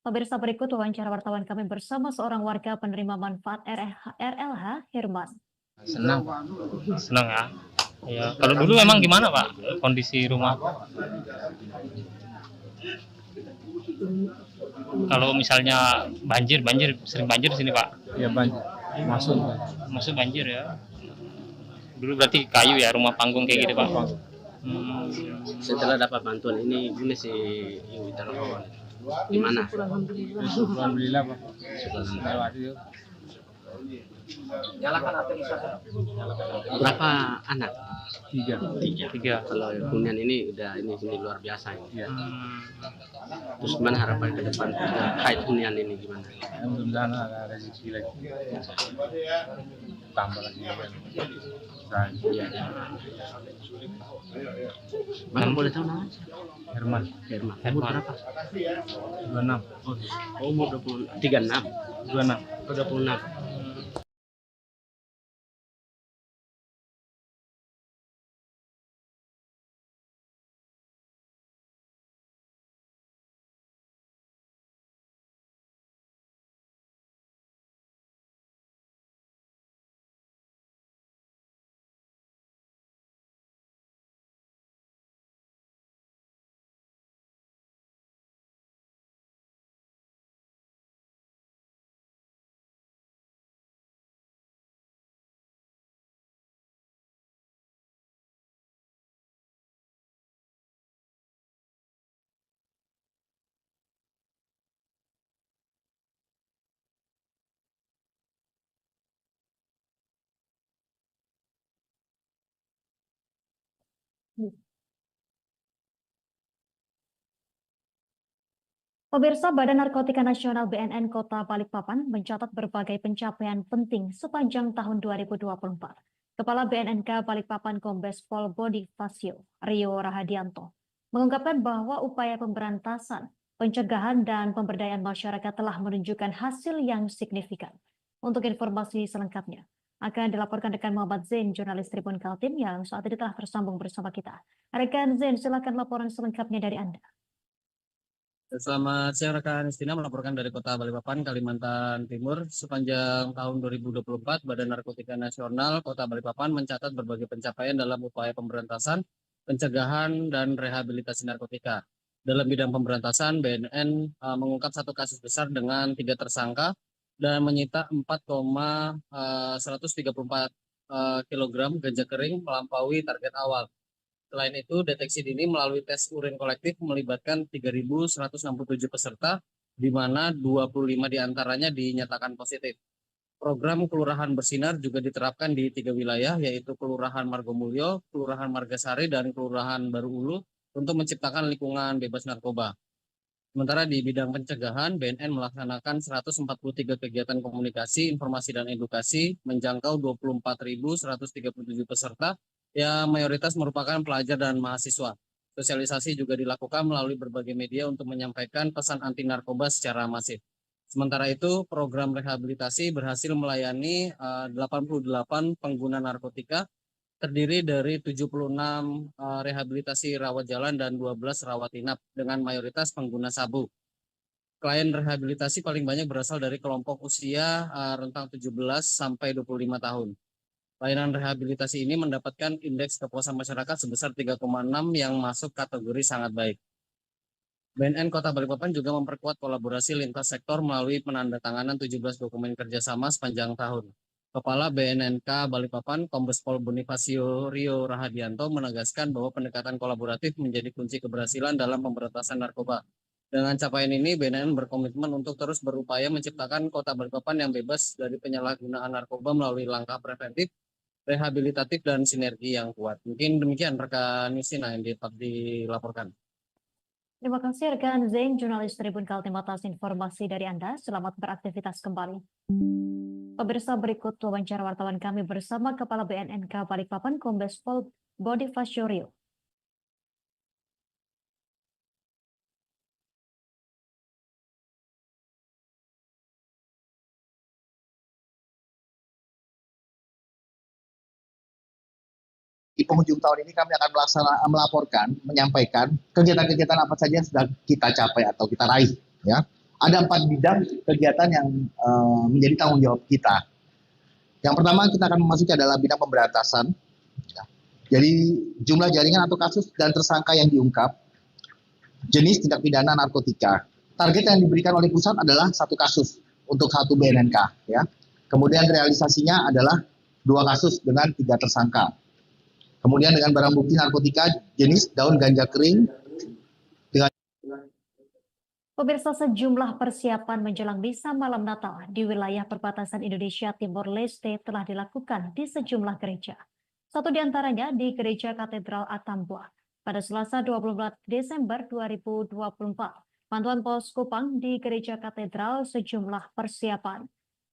Pemirsa, berikut wawancara wartawan kami bersama seorang warga penerima manfaat RLH, Herman. Senang ya. Ya, kalau dulu memang gimana Pak kondisi rumah? Kalau misalnya banjir sering banjir di sini Pak? Ya banjir, masuk banjir ya. Dulu berarti kayu ya rumah panggung kayak gitu Pak? Setelah dapat bantuan ini gini si Ibu Telepon. Gimana? Alhamdulillah Pak. Berapa anak? Tiga. Kalau hunian ini udah ini luar biasa ini. Terus gimana harapan ke depan terkait hunian ini gimana? Mudah-mudahan ada rezeki lagi. Tambah lagi. Bapak boleh tahu namanya? Herman. Umur berapa? 26. Umur 36. 26. Pemirsa, Badan Narkotika Nasional BNN Kota Balikpapan mencatat berbagai pencapaian penting sepanjang tahun 2024. Kepala BNNK Balikpapan Kombes Pol Bonifacio Rio Rahadianto mengungkapkan bahwa upaya pemberantasan, pencegahan, dan pemberdayaan masyarakat telah menunjukkan hasil yang signifikan. Untuk informasi selengkapnya, akan dilaporkan rekan Muhammad Zain, jurnalis Tribun Kaltim yang saat ini telah tersambung bersama kita. Rekan Zain, silakan laporan selengkapnya dari Anda. Selamat siang rekan Istina, melaporkan dari Kota Balikpapan, Kalimantan Timur. Sepanjang tahun 2024, Badan Narkotika Nasional Kota Balikpapan mencatat berbagai pencapaian dalam upaya pemberantasan, pencegahan, dan rehabilitasi narkotika. Dalam bidang pemberantasan, BNN mengungkap satu kasus besar dengan 3 tersangka dan menyita 4,134 kg ganja kering melampaui target awal. Selain itu, deteksi dini melalui tes urin kolektif melibatkan 3.167 peserta, di mana 25 diantaranya dinyatakan positif. Program Kelurahan Bersinar juga diterapkan di 3 wilayah, yaitu Kelurahan Margomulyo, Kelurahan Margasari, dan Kelurahan Baru Ulu untuk menciptakan lingkungan bebas narkoba. Sementara di bidang pencegahan, BNN melaksanakan 143 kegiatan komunikasi, informasi, dan edukasi, menjangkau 24.137 peserta, yang mayoritas merupakan pelajar dan mahasiswa. Sosialisasi juga dilakukan melalui berbagai media untuk menyampaikan pesan anti narkoba secara masif. Sementara itu, program rehabilitasi berhasil melayani 88 pengguna narkotika, terdiri dari 76 rehabilitasi rawat jalan dan 12 rawat inap dengan mayoritas pengguna sabu. Klien rehabilitasi paling banyak berasal dari kelompok usia rentang 17 sampai 25 tahun. Layanan rehabilitasi ini mendapatkan indeks kepuasan masyarakat sebesar 3,6 yang masuk kategori sangat baik. BNN Kota Balikpapan juga memperkuat kolaborasi lintas sektor melalui penandatanganan 17 dokumen kerjasama sepanjang tahun. Kepala BNNK Balikpapan, Kombes Pol Bonifacio Rio Rahadianto menegaskan bahwa pendekatan kolaboratif menjadi kunci keberhasilan dalam pemberantasan narkoba. Dengan capaian ini, BNN berkomitmen untuk terus berupaya menciptakan Kota Balikpapan yang bebas dari penyalahgunaan narkoba melalui langkah preventif, rehabilitatif, dan sinergi yang kuat. Mungkin demikian rekan Yustina yang dilaporkan. Terima kasih rekan Zain, jurnalis Tribun Kaltim atas informasi dari Anda. Selamat beraktivitas kembali. Pemirsa, berikut wawancara wartawan kami bersama Kepala BNNK Balikpapan Kombes Pol Bonifacio Rio. Di penghujung tahun ini kami akan melaporkan, menyampaikan kegiatan-kegiatan apa saja yang sudah kita capai atau kita raih. Ya, ada 4 bidang kegiatan yang menjadi tanggung jawab kita. Yang pertama kita akan memasuki adalah bidang pemberantasan. Ya. Jadi jumlah jaringan atau kasus dan tersangka yang diungkap, jenis tindak pidana narkotika. Target yang diberikan oleh pusat adalah 1 kasus untuk 1 BNNK. Ya. Kemudian realisasinya adalah 2 kasus dengan 3 tersangka. Kemudian dengan barang bukti narkotika jenis daun ganja kering. Pemirsa, sejumlah persiapan menjelang misa malam Natal di wilayah perbatasan Indonesia Timor Leste telah dilakukan di sejumlah gereja. Satu di antaranya di Gereja Katedral Atambua pada Selasa 24 Desember 2024. Pantauan Pos Kupang di Gereja Katedral sejumlah persiapan,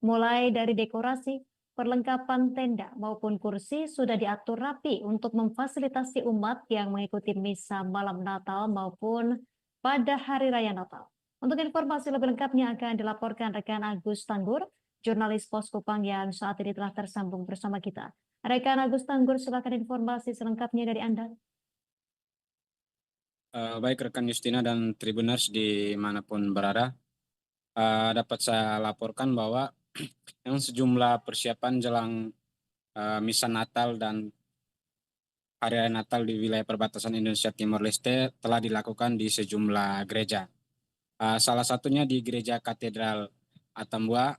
mulai dari dekorasi, perlengkapan tenda maupun kursi sudah diatur rapi untuk memfasilitasi umat yang mengikuti misa malam Natal maupun pada Hari Raya Natal. Untuk informasi lebih lengkapnya akan dilaporkan rekan Agus Tanggur, jurnalis Pos Kupang yang saat ini telah tersambung bersama kita. Rekan Agus Tanggur, silakan informasi selengkapnya dari Anda. Baik rekan Justina dan Tribuners dimanapun berada, dapat saya laporkan bahwa yang sejumlah persiapan jelang misa Natal dan Hari Raya Natal di wilayah perbatasan Indonesia Timor Leste telah dilakukan di sejumlah gereja. Salah satunya di Gereja Katedral Atambua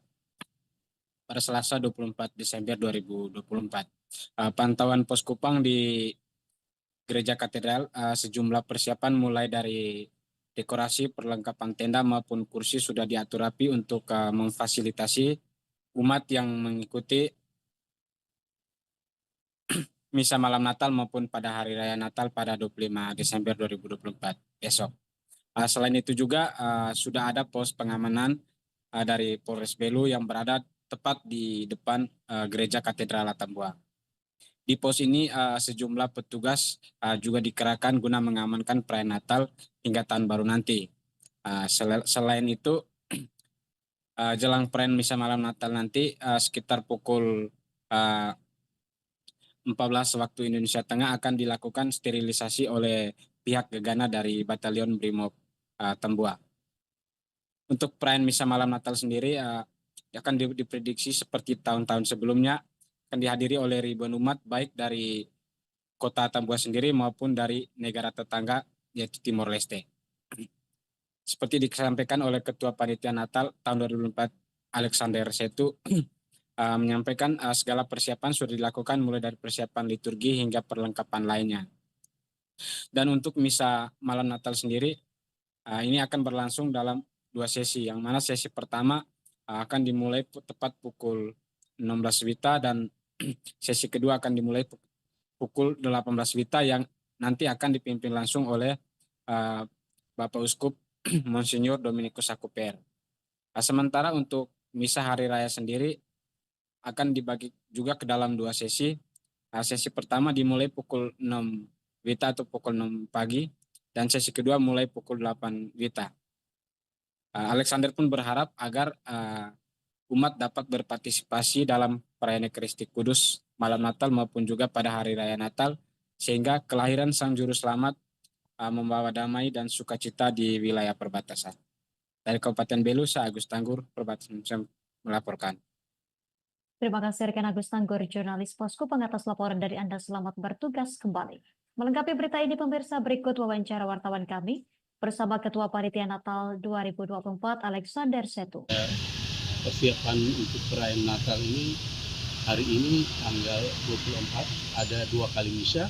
pada Selasa 24 Desember 2024. Pantauan Pos Kupang di Gereja Katedral, sejumlah persiapan mulai dari dekorasi, perlengkapan tenda maupun kursi sudah diatur rapi untuk memfasilitasi umat yang mengikuti misa malam Natal maupun pada Hari Raya Natal pada 25 Desember 2024 besok. Selain itu juga sudah ada pos pengamanan dari Polres Belu yang berada tepat di depan Gereja Katedral Atambua. Di pos ini sejumlah petugas juga dikerahkan guna mengamankan perayaan Natal hingga Tahun Baru nanti. Selain itu, jelang perayaan Misa Malam Natal nanti sekitar pukul 14 waktu Indonesia Tengah akan dilakukan sterilisasi oleh pihak gegana dari Batalion Brimob Tambua. Untuk perayaan Misa Malam Natal sendiri akan diprediksi seperti tahun-tahun sebelumnya akan dihadiri oleh ribuan umat baik dari kota Tambua sendiri maupun dari negara tetangga yaitu Timor Leste. Seperti disampaikan oleh Ketua Panitia Natal tahun 2004 Alexander Setu menyampaikan segala persiapan sudah dilakukan mulai dari persiapan liturgi hingga perlengkapan lainnya. Dan untuk Misa Malam Natal sendiri ini akan berlangsung dalam 2 sesi, yang mana sesi pertama akan dimulai tepat pukul 16 WITA dan sesi kedua akan dimulai pukul 18 WITA yang nanti akan dipimpin langsung oleh Bapak Uskup Monsinyur Dominikus Sakuper. Sementara untuk Misa Hari Raya sendiri akan dibagi juga ke dalam 2 sesi. Sesi pertama dimulai pukul 6 WITA atau pukul 6 pagi dan sesi kedua mulai pukul 8 WITA. Alexander pun berharap agar umat dapat berpartisipasi dalam perayaan Ekaristi Kudus malam Natal maupun juga pada Hari Raya Natal, sehingga kelahiran Sang Juru Selamat membawa damai dan sukacita di wilayah perbatasan. Dari Kabupaten Belu, saya Agus Tanggur, Perbatasan melaporkan. Terima kasih rekan Agus Tanggur, jurnalis Posku atas laporan dari Anda. Selamat bertugas kembali. Melengkapi berita ini pemirsa, berikut wawancara wartawan kami bersama Ketua Panitia Natal 2024 Alexander Setu. Persiapan untuk perayaan Natal ini hari ini tanggal 24 ada 2 kali misa.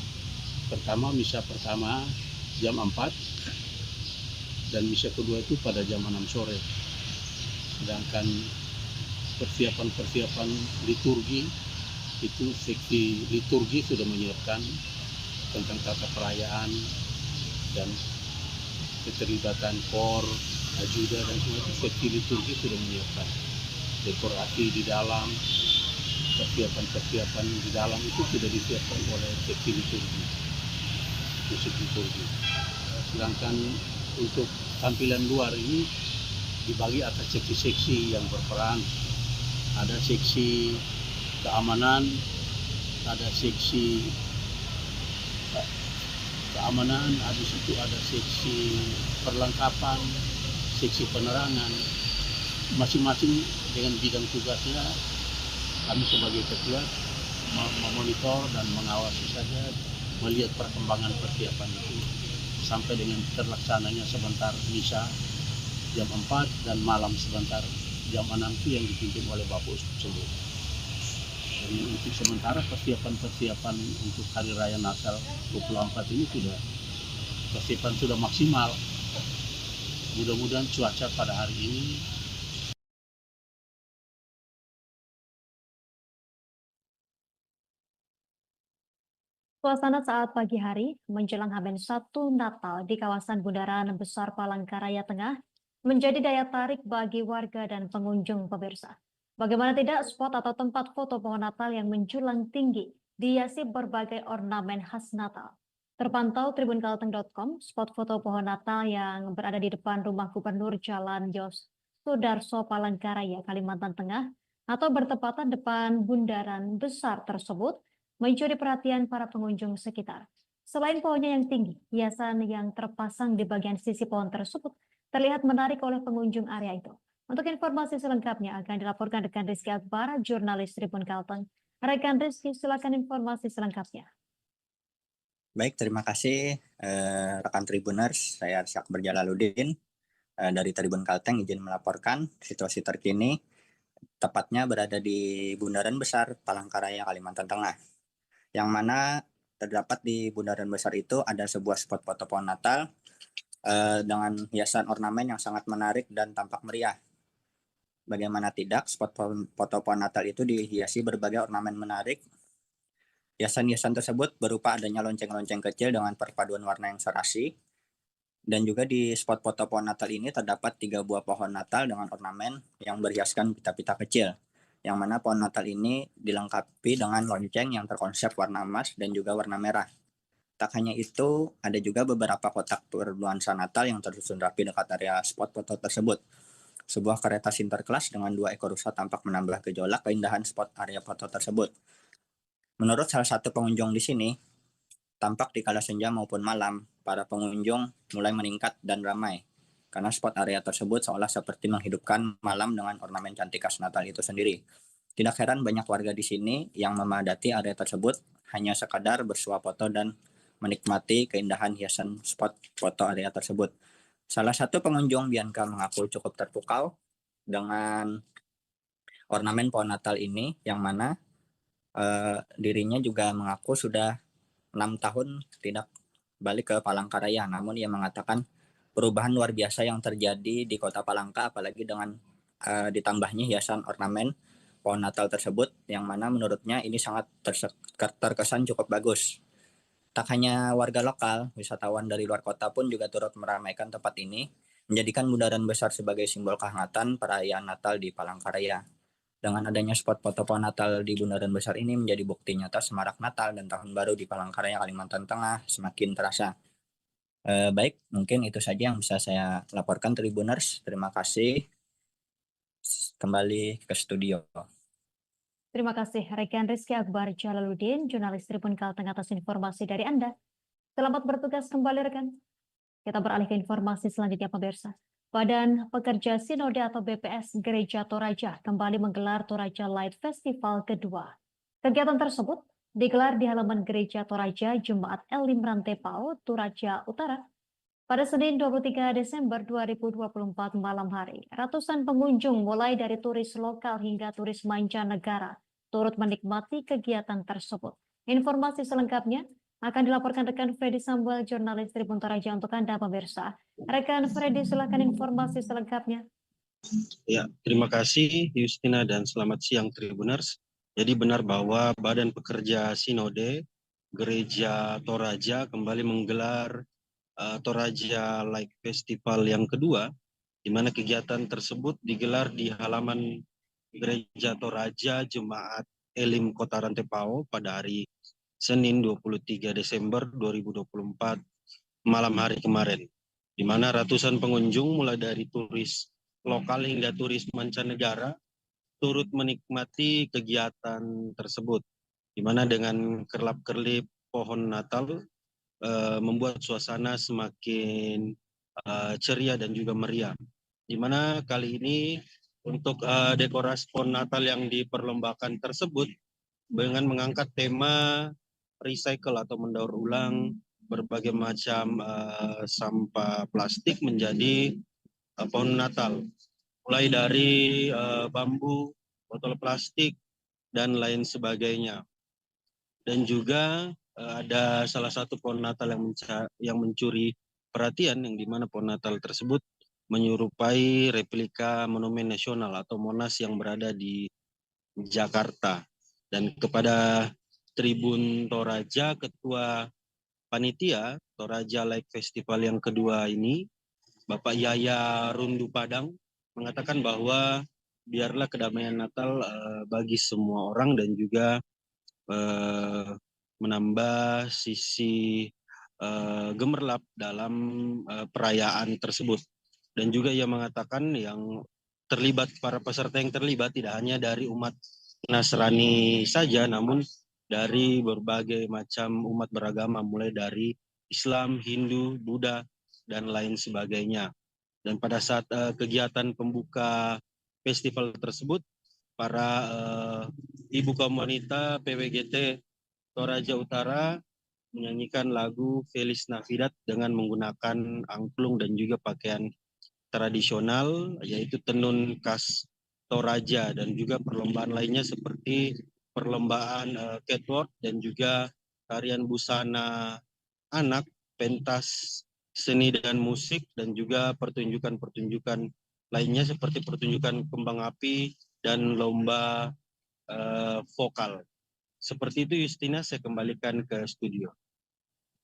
Misa pertama jam 4 dan misa kedua itu pada jam 6 sore. Sedangkan persiapan liturgi itu seksi liturgi sudah menyiapkan tentang tata perayaan dan keterlibatan KOR, Ajuda dan semua seksi liturgi sudah menyiapkan dekorasi di dalam, persiapan di dalam itu sudah disiapkan oleh seksi liturgi, musik liturgi. Sedangkan untuk tampilan luar ini dibagi atas seksi-seksi yang berperan. Ada seksi keamanan, ada seksi keamanan, habis itu ada seksi perlengkapan, seksi penerangan, masing-masing dengan bidang tugasnya. Kami sebagai ketua memonitor dan mengawasi saja, melihat perkembangan persiapan itu sampai dengan terlaksananya sebentar misa jam 4 dan malam sebentar jam 6 itu yang dipimpin oleh Bapak Uskup sendiri. Jadi untuk sementara persiapan untuk Hari Raya Natal 24 ini persiapan sudah maksimal. Mudah-mudahan cuaca pada hari ini Suasana saat pagi hari menjelang H-1 Natal di kawasan Bundaran Besar Palangkaraya Tengah menjadi daya tarik bagi warga dan pengunjung pemirsa. Bagaimana tidak, spot atau tempat foto pohon Natal yang menjulang tinggi dihiasi berbagai ornamen khas Natal. Terpantau tribunkalteng.com, spot foto pohon Natal yang berada di depan rumah Gubernur Jalan Yos Sudarso Palangkaraya, Kalimantan Tengah, atau bertepatan depan Bundaran Besar tersebut, mencuri perhatian para pengunjung sekitar. Selain pohonnya yang tinggi, hiasan yang terpasang di bagian sisi pohon tersebut terlihat menarik oleh pengunjung area itu. Untuk informasi selengkapnya akan dilaporkan rekan Rizky Akbar, jurnalis Tribun Kalteng. Rekan Rizky, silakan informasi selengkapnya. Baik, terima kasih rekan Tribuners. Saya Rizky Akbar Jalaluddin dari Tribun Kalteng izin melaporkan situasi terkini, tepatnya berada di Bundaran Besar Palangkaraya, Kalimantan Tengah. Yang mana terdapat di Bundaran Besar itu ada sebuah spot foto pohon Natal dengan hiasan ornamen yang sangat menarik dan tampak meriah. Bagaimana tidak, spot foto pohon Natal itu dihiasi berbagai ornamen menarik. Hiasan-hiasan tersebut berupa adanya lonceng-lonceng kecil dengan perpaduan warna yang serasi, Dan juga di spot foto pohon Natal ini terdapat 3 buah pohon Natal dengan ornamen yang berhiaskan pita-pita kecil. Yang mana pohon Natal ini dilengkapi dengan lonceng yang terkonsep warna emas dan juga warna merah. Tak hanya itu, ada juga beberapa kotak bernuansa Natal yang tersusun rapi dekat area spot foto tersebut. Sebuah kereta Sinterklas dengan 2 ekor rusa tampak menambah gejolak keindahan spot area foto tersebut. Menurut salah satu pengunjung di sini, tampak di kala senja maupun malam, para pengunjung mulai meningkat dan ramai. Karena spot area tersebut seolah seperti menghidupkan malam dengan ornamen cantik khas Natal itu sendiri. Tidak heran banyak warga di sini yang memadati area tersebut hanya sekadar bersuah foto dan menikmati keindahan hiasan spot foto area tersebut. Salah satu pengunjung, Bianca, mengaku cukup terpukau dengan ornamen pohon Natal ini, yang mana dirinya juga mengaku sudah 6 tahun tidak balik ke Palangkaraya. Namun ia mengatakan perubahan luar biasa yang terjadi di kota Palangka, apalagi dengan ditambahnya hiasan ornamen pohon Natal tersebut, yang mana menurutnya ini sangat terkesan cukup bagus. Tak hanya warga lokal, wisatawan dari luar kota pun juga turut meramaikan tempat ini, menjadikan bundaran besar sebagai simbol kehangatan perayaan Natal di Palangkaraya. Dengan adanya spot foto pohon Natal di bundaran besar ini menjadi bukti nyata semarak Natal dan Tahun Baru di Palangkaraya, Kalimantan Tengah semakin terasa. Baik, mungkin itu saja yang bisa saya laporkan, Tribuners. Terima kasih. Kembali ke studio. Terima kasih rekan Rizky Akbar Jalaluddin, jurnalis Tribun Kalteng atas informasi dari Anda. Selamat bertugas kembali rekan. Kita beralih ke informasi selanjutnya pemirsa. Badan Pekerja Sinode atau BPS Gereja Toraja kembali menggelar Toraja Light Festival kedua. Kegiatan tersebut digelar di halaman Gereja Toraja Jemaat Elim Rantepao, Toraja Utara pada Senin 23 Desember 2024 malam hari. Ratusan pengunjung mulai dari turis lokal hingga turis mancanegara turut menikmati kegiatan tersebut. Informasi selengkapnya akan dilaporkan rekan Freddy Samuel, jurnalis Tribun Toraja untuk Anda pemirsa. Rekan Freddy, silakan informasi selengkapnya. Ya, terima kasih Justina dan selamat siang Tribuners. Jadi benar bahwa Badan Pekerja Sinode Gereja Toraja kembali menggelar Toraja Light Festival yang kedua, di mana kegiatan tersebut digelar di halaman Gereja Toraja Jemaat Elim Kota Rantepao pada hari Senin 23 Desember 2024 malam hari kemarin, di mana ratusan pengunjung mulai dari turis lokal hingga turis mancanegara turut menikmati kegiatan tersebut, di mana dengan kerlap-kerlip pohon Natal membuat suasana semakin ceria dan juga meriah. Di mana kali ini untuk dekorasi pohon Natal yang diperlombakan tersebut dengan mengangkat tema recycle atau mendaur ulang berbagai macam sampah plastik menjadi pohon Natal, mulai dari bambu, botol plastik, dan lain sebagainya. Dan juga ada salah satu pohon Natal yang mencuri perhatian, yang dimana pohon Natal tersebut menyerupai replika Monumen Nasional atau Monas yang berada di Jakarta. Dan kepada Tribun Toraja, Ketua Panitia Toraja Light Festival yang kedua ini, Bapak Yaya Rundu Padang, mengatakan bahwa biarlah kedamaian Natal bagi semua orang dan juga menambah sisi gemerlap dalam perayaan tersebut. Dan juga ia mengatakan yang terlibat, para peserta yang terlibat tidak hanya dari umat Nasrani saja, namun dari berbagai macam umat beragama, mulai dari Islam, Hindu, Buddha, dan lain sebagainya. Dan pada saat kegiatan pembuka festival tersebut, para ibu kaum wanita PWGT Toraja Utara menyanyikan lagu Feliz Navidad dengan menggunakan angklung dan juga pakaian tradisional, yaitu tenun khas Toraja, dan juga perlombaan lainnya seperti perlombaan catwalk dan juga tarian busana anak, pentas seni dan musik, dan juga pertunjukan-pertunjukan lainnya seperti pertunjukan kembang api dan lomba vokal. Seperti itu Justina, saya kembalikan ke studio.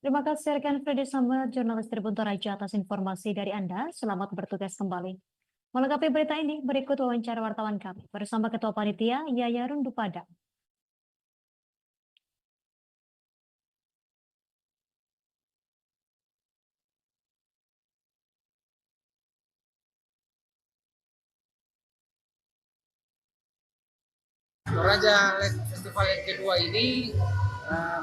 Terima kasih rekan Freddy Samuel, jurnalis Tribun Toraja atas informasi dari Anda. Selamat bertugas kembali. Melengkapi berita ini, berikut wawancara wartawan kami bersama Ketua Panitia Yaya Rundupada. Toraja Festival yang kedua ini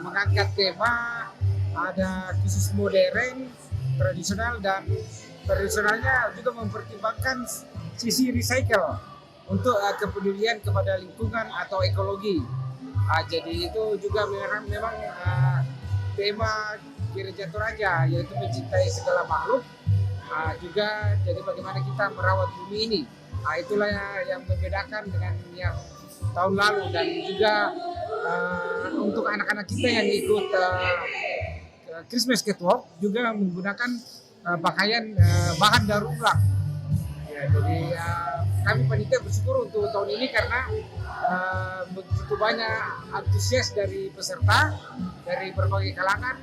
mengangkat tema ada khusus modern, tradisional, dan tradisionalnya juga mempertimbangkan sisi recycle untuk kepedulian kepada lingkungan atau ekologi. Jadi itu juga memang tema Gereja Toraja, yaitu mencintai segala makhluk. Juga jadi bagaimana kita merawat bumi ini. Itulah yang membedakan dengan yang tahun lalu, dan juga untuk anak-anak kita yang ikut Christmas Catwalk juga menggunakan pakaian bahan daur ulang. Ya, jadi kami panitia bersyukur untuk tahun ini karena begitu banyak antusias dari peserta dari berbagai kalangan,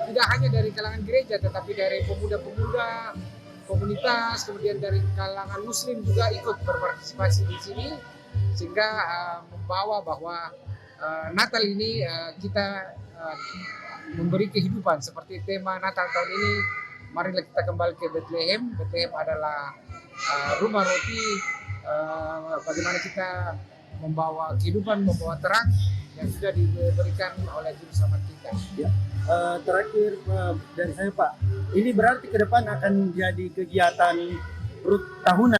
tidak hanya dari kalangan gereja tetapi dari pemuda-pemuda, komunitas, kemudian dari kalangan Muslim juga ikut berpartisipasi di sini, sehingga membawa bahwa Natal ini kita memberi kehidupan seperti tema Natal tahun ini. Marilah kita kembali ke Bethlehem. Bethlehem adalah rumah roti. Bagaimana kita membawa kehidupan, membawa terang yang sudah diberikan oleh Juru Selamat kita. Ya. Terakhir dari saya Pak, ini berarti ke depan akan jadi kegiatan tahunan